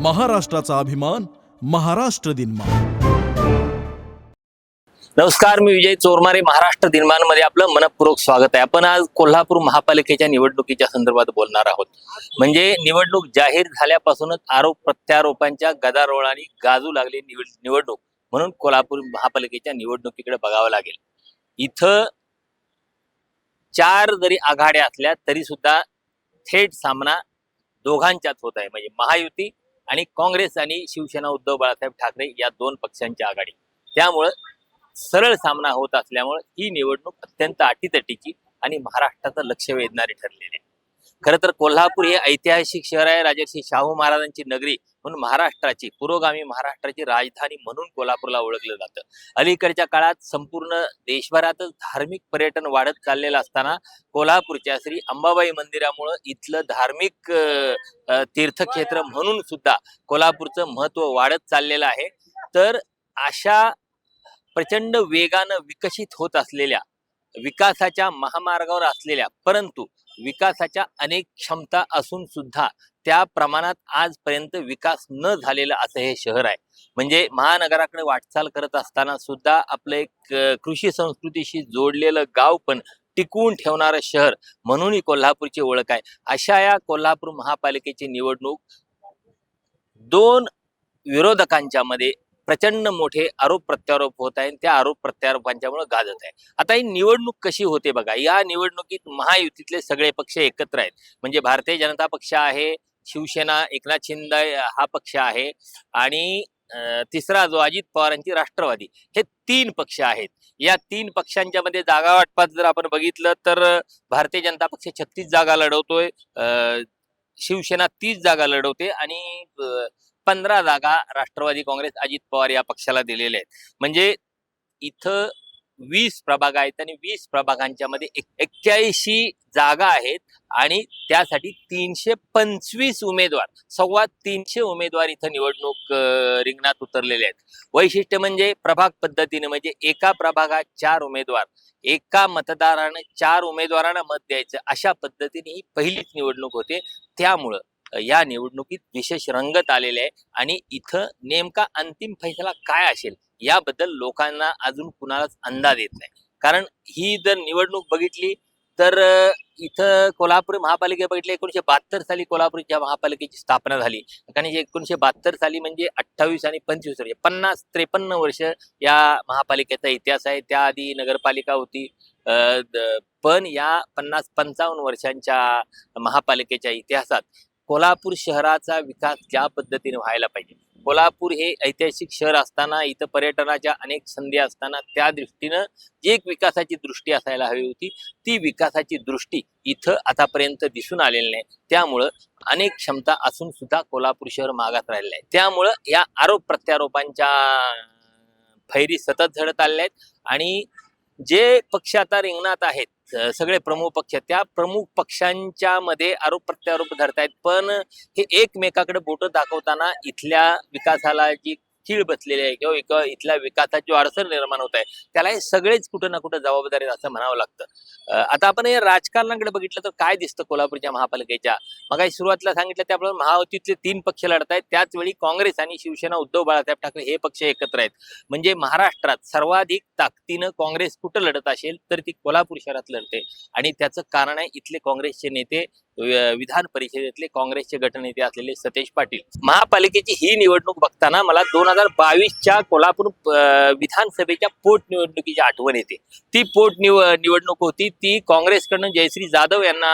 महाराष्ट्राचा अभिमान, महाराष्ट्र दिनमान. नमस्कार, मी विजय चोरमारे. महाराष्ट्र दिनमानमध्ये आपलं मनपूर्वक स्वागत आहे. आपण आज कोल्हापूर महापालिकेच्या निवडणुकीच्या संदर्भात बोलणार आहोत. म्हणजे निवडणूक जाहीर झाल्यापासूनच आरोप प्रत्यारोपांच्या गदारोळाने गाजू लागली निवडणूक म्हणून कोल्हापूर महापालिकेच्या निवडणुकीकडे बघावं लागेल. इथं 4 जरी आघाड्या असल्या तरी सुद्धा थेट सामना दोघांच्यात होत आहे. म्हणजे महायुती आणि काँग्रेस आणि शिवसेना उद्धव बाळासाहेब ठाकरे या 2 पक्षांची आघाडी. त्यामुळं सरळ सामना होत असल्यामुळे ही निवडणूक अत्यंत अटीतटीची आणि महाराष्ट्राचं लक्ष वेधणारी ठरलेली आहे. खरं तर कोल्हापूर हे ऐतिहासिक शहर आहे. राजर्षी शाहू महाराजांची नगरी म्हणून महाराष्ट्राची, पुरोगामी महाराष्ट्राची राजधानी म्हणून कोल्हापूरला ओळखलं जातं. अलीकडच्या काळात संपूर्ण देशभरातच धार्मिक पर्यटन वाढत चाललेलं असताना कोल्हापूरच्या श्री अंबाबाई मंदिरामुळं इथलं धार्मिक तीर्थक्षेत्र म्हणून सुद्धा कोल्हापूरचं महत्व वाढत चाललेलं आहे. तर अशा प्रचंड वेगानं विकसित होत असलेल्या, विकासाच्या महामार्गावर असलेल्या, परंतु विकासाच्या अनेक क्षमता असून सुद्धा त्या प्रमाणात आजपर्यंत विकास न झालेलं असं हे शहर आहे. म्हणजे महानगराकडे वाटचाल करत असताना सुद्धा आपलं एक कृषी संस्कृतीशी जोडलेलं गाव पण टिकवून ठेवणारं शहर म्हणूनही कोल्हापूरची ओळख आहे. अशा या कोल्हापूर महापालिकेची निवडणूक 2 विरोधकांच्या मध्ये प्रचंड मोठे आरोप प्रत्यारोप होत आहेत. त्या आरोप प्रत्यारोपांच्यामुळे गाजत आहे. आता ही निवडणूक कशी होते बघा. या निवडणुकीत महायुतीतले सगळे पक्ष एकत्र आहेत. म्हणजे भारतीय जनता पक्ष आहे, शिवसेना, एकनाथ शिंदे हा पक्ष आहे आणि तिसरा जो अजित पवारांची राष्ट्रवादी, हे 3 पक्ष आहेत. या 3 पक्षांच्या मध्ये जागा वाटपात जर आपण बघितलं तर भारतीय जनता पक्ष 36 जागा लढवतोय, शिवसेना 30 जागा लढवते आणि 15 जागा राष्ट्रवादी काँग्रेस अजित पवार या पक्षाला दिलेल्या आहेत. म्हणजे इथं 20 प्रभाग आहेत आणि 20 प्रभागांच्या मध्ये 81 जागा आहेत आणि त्यासाठी 325 उमेदवार, 325 उमेदवार इथं निवडणूक रिंगणात उतरलेले आहेत. वैशिष्ट्य म्हणजे प्रभाग पद्धतीने, म्हणजे एका प्रभागात 4 उमेदवार, एका मतदाराने 4 उमेदवारांना मत द्यायचं, अशा पद्धतीने ही पहिलीच निवडणूक होते. त्यामुळं या निवडणुकीत विशेष रंगत आलेले आहे आणि इथं नेमका अंतिम फैसला काय असेल याबद्दल लोकांना अजून कुणालाच अंदाज येत नाही. कारण ही जर निवडणूक बघितली तर इथं कोल्हापूर महापालिका बघितली, 1972 साली कोल्हापूरच्या महापालिकेची स्थापना झाली. कारण 1972 साली म्हणजे 28 आणि 25 वर्ष, 50-53 वर्ष या महापालिकेचा इतिहास आहे. त्याआधी नगरपालिका होती. पण या 50-55 वर्षांच्या महापालिकेच्या इतिहासात कोल्हापूर शहराचा विकास ज्या पद्धतीने व्हायला पाहिजे, कोल्हापूर हे ऐतिहासिक शहर असताना, इथं पर्यटनाच्या अनेक संधी असताना, त्या दृष्टीनं जी एक विकासाची दृष्टी असायला हवी होती, ती विकासाची दृष्टी इथं आतापर्यंत दिसून आलेली नाही. त्यामुळं अनेक क्षमता असून सुद्धा कोल्हापूर शहर मागास राहिलेलं आहे. त्यामुळं या आरोप प्रत्यारोपांच्या फैरी सतत झडत आलेल्या आहेत आणि जे पक्ष आता रिंगणात आहेत, सगळे प्रमुख पक्ष, त्या प्रमुख पक्षांच्या मध्ये आरोप प्रत्यारोप धरतायत. पण हे एकमेकाकडे बोट दाखवताना इथल्या विकासाला जी खीळ बसलेली आहे किंवा इथल्या विकासाची जो अडचण निर्माण होत आहे, त्याला हे सगळेच कुठं ना कुठं जबाबदारी असं म्हणावं लागतं. आता आपण हे राजकारणाकडे बघितलं तर काय दिसतं कोल्हापूरच्या महापालिकेच्या. मग सुरुवातीला सांगितलं त्याप्रमाणे महायुतीतले 3 पक्ष लढत आहेत. त्याच वेळी काँग्रेस आणि शिवसेना उद्धव बाळासाहेब ठाकरे हे पक्ष एकत्र आहेत. म्हणजे महाराष्ट्रात सर्वाधिक ताकदीनं काँग्रेस कुठं लढत असेल तर ती कोल्हापूर शहरात लढते आणि त्याचं कारण आहे इथले काँग्रेसचे नेते, विधान परिषदेतले काँग्रेसचे गटनेते असलेले सतेज पाटील. महापालिकेची ही निवडणूक बघताना मला 2022च्या कोल्हापूर विधानसभेच्या पोटनिवडणुकीची आठवण येते. ती निवडणूक होती, ती काँग्रेसकडनं जयश्री जाधव यांना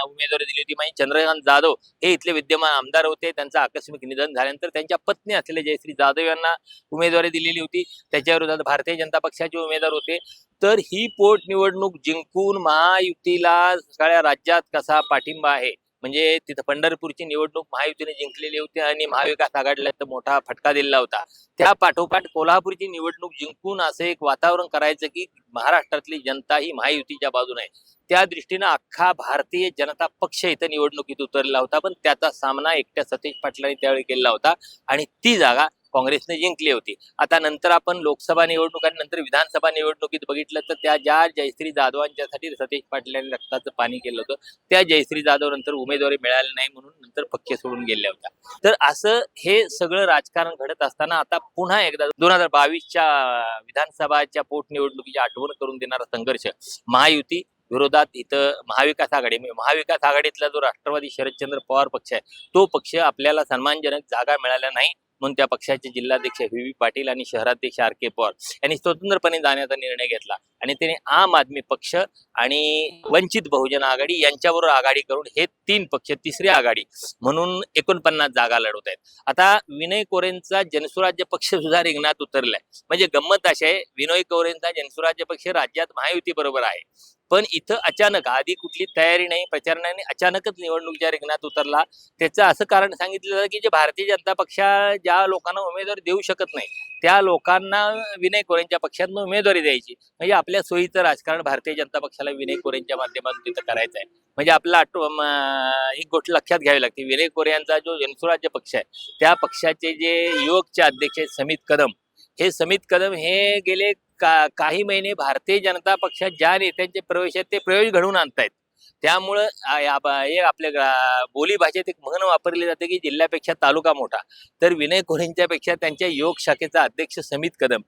उमेदवारी दिली होती. म्हणजे चंद्रकांत जाधव हे इथले विद्यमान आमदार होते. त्यांचं आकस्मिक निधन झाल्यानंतर त्यांच्या पत्नी असलेल्या जयश्री जाधव यांना उमेदवारी दिलेली होती. त्याच्या विरोधात भारतीय जनता पक्षाचे उमेदवार होते. तर ही पोटनिवडणूक जिंकून महायुतीला सगळ्या राज्यात कसा पाठिंबा आहे, म्हणजे तिथं पंढरपूरची निवडणूक महायुतीने जिंकलेली होती आणि महाविकास आघाडीला तर मोठा फटका दिलेला होता. त्या पाठोपाठ कोल्हापूरची निवडणूक जिंकून असं एक वातावरण करायचं की महाराष्ट्रातली जनता ही महायुतीच्या बाजूने आहे. त्या दृष्टीनं अख्खा भारतीय जनता पक्ष इथं निवडणुकीत उतरलेला होता. पण त्याचा सामना एकट्या सतेज पाटलांनी त्यावेळी केलेला होता आणि ती जागा काँग्रेसने जिंकली होती. आता नंतर आपण लोकसभा निवडणुकांनंतर विधानसभा निवडणुकीत बघितलं तर त्या ज्या जयश्री जाधवांच्यासाठी सतीश पाटील यांनी रक्ताचं पाणी केलं होतं, त्या जयश्री जाधव नंतर उमेदवारी मिळाली नाही म्हणून नंतर पक्ष सोडून गेल्या होत्या. तर असं हे सगळं राजकारण घडत असताना आता पुन्हा एकदा 2022च्या विधानसभाच्या पोटनिवडणुकीची आठवण करून देणारा संघर्ष महायुती विरोधात इथं महाविकास आघाडी, महाविकास आघाडीतला जो राष्ट्रवादी शरदचंद्र पवार पक्ष आहे, तो पक्ष आपल्याला सन्मानजनक जागा मिळाल्या नाही म्हणून त्या पक्षाचे जिल्हाध्यक्ष व्ही पाटील आणि शहराध्यक्ष आर के पवार यांनी स्वतंत्रपणे जाण्याचा निर्णय घेतला आणि त्याने आम आदमी पक्ष आणि वंचित बहुजन आघाडी यांच्याबरोबर आघाडी करून हे 3 पक्ष तिसरी आघाडी म्हणून 49 जागा लढवत आहेत. आता विनय कोरेंचा जनसुराज्य पक्ष सुद्धा रिंगणात उतरलाय. म्हणजे गंमत अशी आहे, विनय कोरेंचा जनसुराज्य पक्ष राज्यात महायुती बरोबर आहे, पण इथं अचानक आधी कुठली तयारी नाही, प्रचार नाही, अचानकच निवडणुकीच्या रिंगणात उतरला. त्याचं असं कारण सांगितलं जातं की जे भारतीय जनता पक्ष ज्या लोकांना उमेदवारी देऊ शकत नाही त्या लोकांना विनय कोरेंच्या पक्षातून उमेदवारी द्यायची. म्हणजे आपल्या सोयीचं राजकारण भारतीय जनता पक्षाला विनय कोरेंच्या माध्यमातून तिथं करायचं आहे. म्हणजे आपला एक गोष्ट लक्षात घ्यावी लागते, विनय कोरे यांचा जो जनसुराज्य पक्ष आहे त्या पक्षाचे जे युवकचे अध्यक्ष आहेत समित कदम, हे समित कदम हे गेले काही महिने भारतीय जनता पक्षात ज्या नेत्यांचे प्रवेश आहेत ते प्रवेश घडवून आणतायत. त्यामुळं आपल्या बोली भाषेत एक म्हण वापरली जाते की जिल्ह्यापेक्षा तालुका मोठा. तर विनय कोरेंच्या पेक्षा त्यांच्या योग शाखेचा अध्यक्ष समित कदम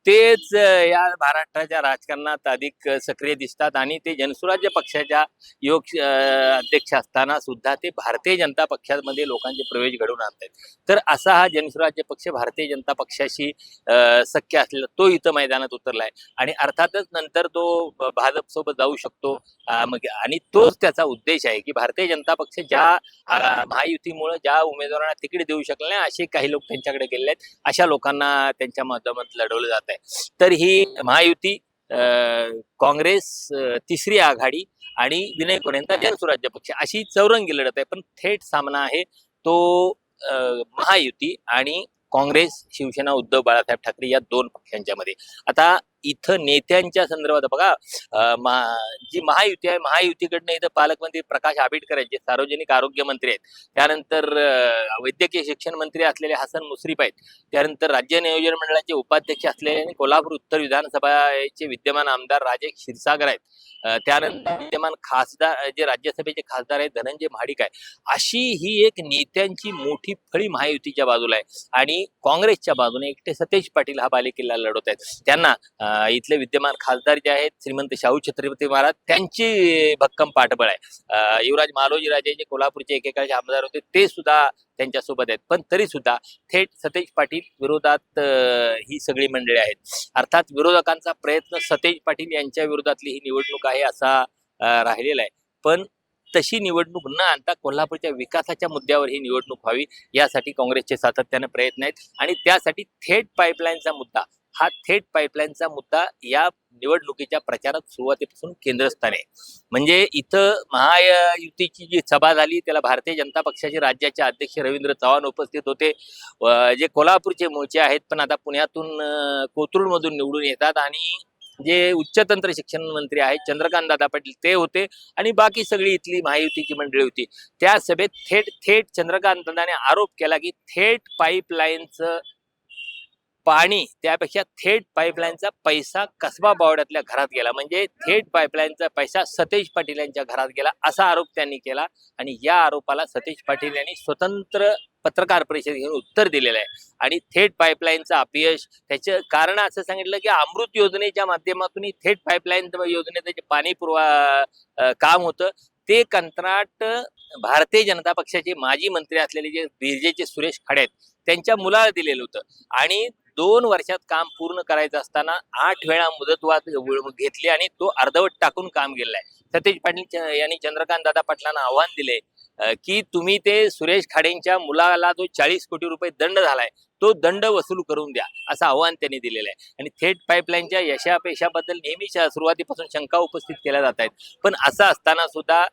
तेच या महाराष्ट्राच्या राजकारणात अधिक सक्रिय दिसतात आणि ते जनसुराज्य पक्षाच्या योग अध्यक्ष असताना सुद्धा ते भारतीय जनता पक्षामध्ये लोकांचे प्रवेश घडवून आणतात. तर असा हा जनसुराज्य पक्ष भारतीय जनता पक्षाशी सख्य असलेला तो इथं मैदानात उतरलाय आणि अर्थातच नंतर तो भाजप सोबत जाऊ शकतो. आणि तोच त्याचा उद्देश आहे की भारतीय जनता पक्ष ज्या महायुतीमुळे ज्या उमेदवारांना तिकीट देऊ शकले नाही असे काही लोक त्यांच्याकडे गेले आहेत, अशा लोकांना त्यांच्या माध्यमात लढवलं जात आहे. तर ही महायुती, काँग्रेस, तिसरी आघाडी आणि विनय कोरेंचा जनसुराज्य पक्ष अशी चौरंगी लढत आहे. पण थेट सामना आहे तो महायुती आणि काँग्रेस, शिवसेना, उद्धव बाळासाहेब ठाकरे या 2 पक्षांच्या मध्ये. आता इथं नेत्यांच्या संदर्भात बघा, जी महायुती आहे महायुतीकडनं इथं पालकमंत्री प्रकाश आंबेडकर आहेत जे सार्वजनिक आरोग्य मंत्री आहेत, त्यानंतर वैद्यकीय शिक्षण मंत्री असलेले हसन मुश्रीफ आहेत, त्यानंतर राज्य नियोजन मंडळाचे उपाध्यक्ष असलेले कोल्हापूर उत्तर विधानसभाचे विद्यमान आमदार राजेश क्षीरसागर आहेत, त्यानंतर विद्यमान खासदार जे राज्यसभेचे खासदार आहेत धनंजय महाडिक आहे. अशी ही एक नेत्यांची मोठी फळी महायुतीच्या बाजूला आहे आणि काँग्रेसच्या बाजूने एकटे सतेज पाटील हा बालेकिल्ला लढवत आहेत. त्यांना इथले विद्यमान खासदार जे आहेत श्रीमंत शाहू छत्रपती महाराज त्यांची भक्कम पाठबळ आहे. युवराज मालोजी राजे जे कोल्हापूरचे एकेकाळचे आमदार होते ते सुद्धा त्यांच्यासोबत आहेत. पण तरी सुद्धा थेट सतेज पाटील विरोधात ही सगळी मंडळी आहेत. अर्थात विरोधकांचा प्रयत्न सतेज पाटील यांच्या विरोधातली ही निवडणूक आहे असा राहिलेला आहे. पण तशी निवडणूक न आणता कोल्हापूरच्या विकासाच्या मुद्द्यावर ही निवडणूक व्हावी यासाठी काँग्रेसचे सातत्याने प्रयत्न आहेत आणि त्यासाठी थेट पाईपलाईनचा मुद्दा या निवडणुकीच्या प्रचारात सुरुवातीपासून केंद्रस्थानी आहे. म्हणजे इथं महायुतीची जी सभा झाली त्याला भारतीय जनता पक्षाचे राज्याचे अध्यक्ष रवींद्र चव्हाण उपस्थित होते, जे कोल्हापूरचे मूळचे आहेत पण आता पुण्यातून कोथरूडमधून निवडून येतात, आणि जे उच्चतंत्र शिक्षण मंत्री आहेत चंद्रकांत दादा पाटील ते होते आणि बाकी सगळी इथली महायुतीची मंडळी होती. त्या सभेत थेट चंद्रकांत दादाने आरोप केला की थेट पाईपलाईनचं पाणी त्यापेक्षा थेट पाईपलाईनचा पैसा कसबा बावड्यातल्या घरात गेला, म्हणजे थेट पाईपलाईनचा पैसा सतेज पाटील यांच्या घरात गेला असा आरोप त्यांनी केला. आणि या आरोपाला सतेज पाटील यांनी स्वतंत्र पत्रकार परिषद घेऊन उत्तर दिलेलं आहे. आणि थेट पाईपलाईनचं अपयश त्याचं कारण असं सांगितलं की अमृत योजनेच्या माध्यमातून थेट पाईपलाईन योजनेचं जे पाणी काम होतं ते कंत्राट भारतीय जनता पक्षाचे माजी मंत्री असलेले जे बीजेचे सुरेश खाडे आहेत त्यांच्या मुलाला दिलेलं होतं आणि 2 वर्षात काम पूर्ण करायचं असताना 8 वेळा मुदतवाद घेतली आणि तो अर्धवट टाकून काम केलंय. सतेज पाटील यांनी चंद्रकांत दादा पाटलांना आव्हान दिले की तुम्ही ते सुरेश खाडेंच्या मुलाला जो 40 कोटी रुपये दंड झालाय तो दंड वसूल करून द्या असं आव्हान त्यांनी दिलेलं आहे. आणि थेट पाईपलाईनच्या यशापेशाबद्दल नेहमीच सुरुवातीपासून शंका उपस्थित केल्या जात आहेत. पण असं असताना सुद्धा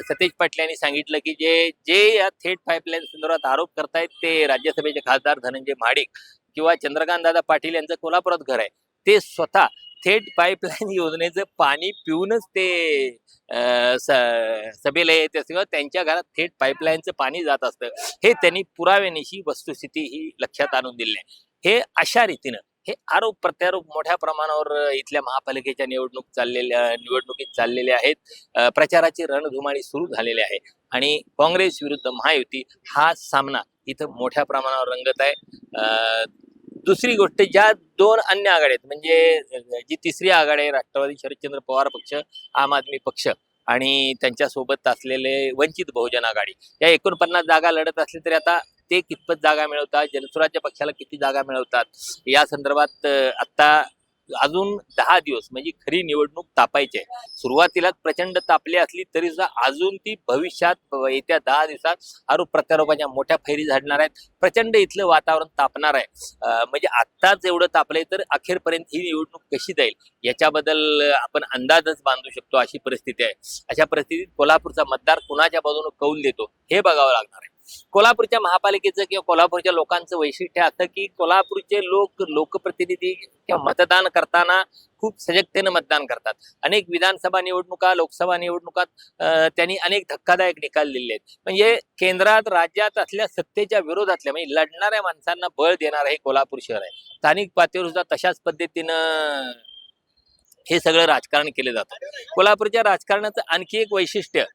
सतेज पाटील यांनी सांगितलं की जे या थेट पाईपलाईन संदर्भात आरोप करतायत ते राज्यसभेचे खासदार धनंजय महाडिक किंवा चंद्रकांत दादा पाटील यांचं कोल्हापुरात घर आहे, ते स्वतः थेट पाईपलाईन योजनेचं पाणी पिऊनच ते सभेला येत असते, त्यांच्या घरात थेट पाईपलाईनचं पाणी जात असतं, हे त्यांनी पुराव्यानिशी वस्तुस्थिती ही लक्षात आणून दिली आहे. हे अशा रीतीनं हे आरोप प्रत्यारोप मोठ्या प्रमाणावर इथल्या महापालिकेच्या निवडणुकीत चाललेले आहेत. प्रचाराची रणधुमाळी सुरू झालेली आहे आणि काँग्रेस विरुद्ध महायुती हा सामना इथं मोठ्या प्रमाणावर रंगत आहे. दुसरी गोष्ट, ज्या दोन अन्य आघाड्या आहेत, म्हणजे जी तिसरी आघाडी आहे, राष्ट्रवादी शरदचंद्र पवार पक्ष, आम आदमी पक्ष आणि त्यांच्यासोबत असलेले वंचित बहुजन आघाडी, या 49 जागा लढत असले तरी आता ते कितपत जागा मिळवतात, जनसुराज्य पक्षाला किती जागा मिळवतात, या संदर्भात आता अजून 10 दिवस म्हणजे खरी निवडणूक तापायची आहे. सुरुवातीलाच प्रचंड तापली असली तरी सुद्धा अजून ती भविष्यात येत्या 10 दिवसात आरोप प्रत्यारोपाच्या मोठ्या फैरी झाडणार आहेत. प्रचंड इथलं वातावरण तापणार आहे. म्हणजे आत्ताच एवढं तापलंय तर अखेरपर्यंत ही निवडणूक कशी जाईल याच्याबद्दल आपण अंदाजच बांधू शकतो, अशी परिस्थिती आहे. अशा परिस्थितीत कोल्हापूरचा मतदार कुणाच्या बाजूने कौल देतो हे बघावं लागणार आहे. कोल्हापूरच्या महापालिकेचं किंवा कोल्हापूरच्या लोकांचं वैशिष्ट्य असं की कोल्हापूरचे लोकप्रतिनिधी किंवा मतदान करताना खूप सजगतेनं मतदान करतात. अनेक विधानसभा निवडणुका, लोकसभा निवडणुकात त्यांनी अनेक धक्कादायक निकाल दिले आहेत. म्हणजे केंद्रात राज्यात असल्या सत्तेच्या विरोधातल्या म्हणजे लढणाऱ्या माणसांना बळ देणारं हे कोल्हापूर शहर आहे. स्थानिक पातळीवर सुद्धा तशाच पद्धतीनं हे सगळं राजकारण केलं जातं. कोल्हापूरच्या राजकारणाचं आणखी एक वैशिष्ट्य,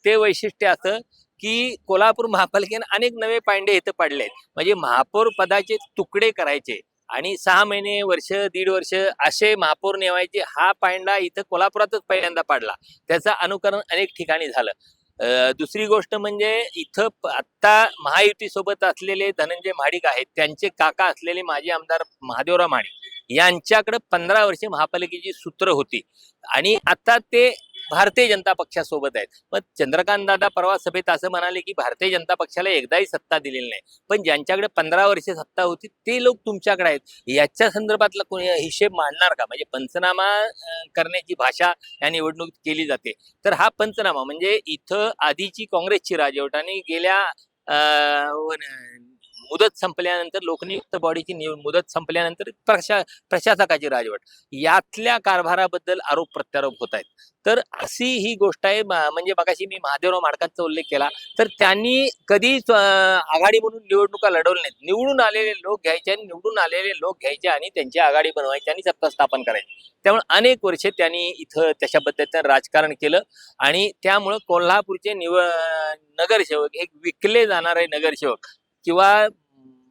ते वैशिष्ट्य असं की कोल्हापूर महापालिकेने अनेक नवे पायंडे इथं पाडले आहेत. म्हणजे महापौर पदाचे तुकडे करायचे आणि 6 महिने, वर्ष, 1.5 वर्ष असे महापौर नेवायचे, हा पायंडा इथं कोल्हापुरातच पहिल्यांदा पाडला. त्याचं अनुकरण अनेक ठिकाणी झालं. दुसरी गोष्ट म्हणजे इथं आता महायुती सोबत असलेले धनंजय महाडिक आहेत, त्यांचे काका असलेले माजी आमदार महादेवराव महाडिक यांच्याकडे 15 वर्षे महापालिकेची सूत्र होती आणि आता ते भारतीय जनता पक्षासोबत आहेत. मग चंद्रकांत दादा परवा सभेत असं म्हणाले की भारतीय जनता पक्षाला एकदाही सत्ता दिलेली नाही, पण ज्यांच्याकडे 15 वर्षे सत्ता होती ते लोक तुमच्याकडे आहेत. याच्या संदर्भातला कोणी हिशेब मांडणार का? म्हणजे पंचनामा करण्याची भाषा या निवडणुकीत केली जाते. तर हा पंचनामा म्हणजे इथं आधीची काँग्रेसची राजवट आणि गेल्या मुदत संपल्यानंतर लोकनियुक्त बॉडीची मुदत संपल्यानंतर प्रशासकाची राजवट, यातल्या कारभाराबद्दल आरोप प्रत्यारोप होत आहेत. तर अशी ही गोष्ट आहे. म्हणजे मगाशी मी महादेवराव महाडकांचा उल्लेख केला, तर त्यांनी कधीच आघाडी म्हणून निवडणुका लढवल्या नाहीत. निवडून आलेले लोक घ्यायचे आणि त्यांची आघाडी बनवायची आणि सत्ता स्थापन करायची. त्यामुळे अनेक वर्षे त्यांनी इथं तशा पद्धतीनं राजकारण केलं आणि त्यामुळं कोल्हापूरचे नगरसेवक हे विकले जाणारे नगरसेवक किंवा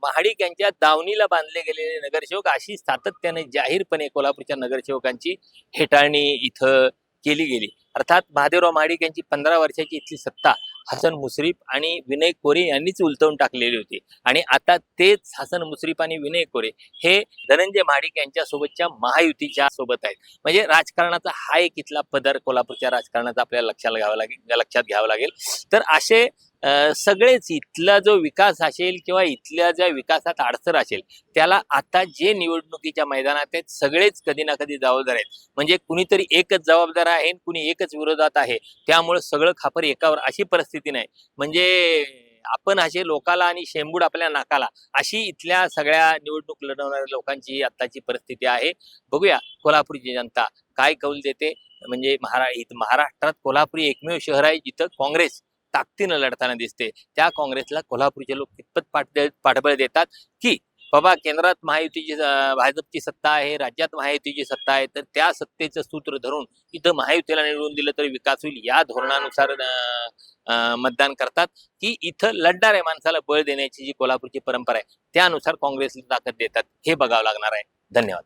महाडिक यांच्या दावणीला बांधले गेलेले नगरसेवक, अशी सातत्याने जाहीरपणे कोल्हापूरच्या नगरसेवकांची हेटाळणी इथं केली गेली. अर्थात महादेवराव महाडिक यांची 15 वर्षाची इथली सत्ता हसन मुश्रीफ आणि विनय कोरे यांनीच उलटवून टाकलेली होती आणि आता तेच हसन मुश्रीफ आणि विनय कोरे हे धनंजय महाडिक यांच्या सोबतच्या महायुतीच्या सोबत आहेत. म्हणजे राजकारणाचा हा एक इथला पदर कोल्हापूरच्या राजकारणाचा आपल्याला लक्षात घ्यावं लागेल. तर असे सगळेच इथला जो विकास असेल किंवा इथल्या ज्या विकासात अडसर असेल त्याला आता जे निवडणुकीच्या मैदानात आहेत सगळेच कधी ना कधी जबाबदार आहेत. म्हणजे कुणीतरी एकच जबाबदार आहे आणि कुणी एकच विरोधात आहे, त्यामुळे सगळं खापर एकावर अशी परिस्थिती नाही. म्हणजे आपण असे लोकाला आणि शेंबूड आपल्या नाकाला, अशी इथल्या सगळ्या निवडणूक लढवणाऱ्या लोकांची आताची परिस्थिती आहे. बघूया कोल्हापूरची जनता काय कौल देते. म्हणजे महाराष्ट्रात कोल्हापूर एकमेव शहर आहे जिथं काँग्रेस ताकदीनं लढताना दिसते. त्या काँग्रेसला कोल्हापूरचे लोक कितपत पाठबळ देतात की बाबा केंद्रात भाजपची सत्ता आहे, राज्यात महायुतीची सत्ता आहे, तर त्या सत्तेचं सूत्र धरून इथं महायुतीला निवडून दिलं तरी विकास होईल या धोरणानुसार मतदान करतात की इथं लढणाऱ्या माणसाला बळ देण्याची जी कोल्हापूरची परंपरा आहे त्यानुसार काँग्रेसला ताकद देतात. हे बघावं लागणार आहे. धन्यवाद.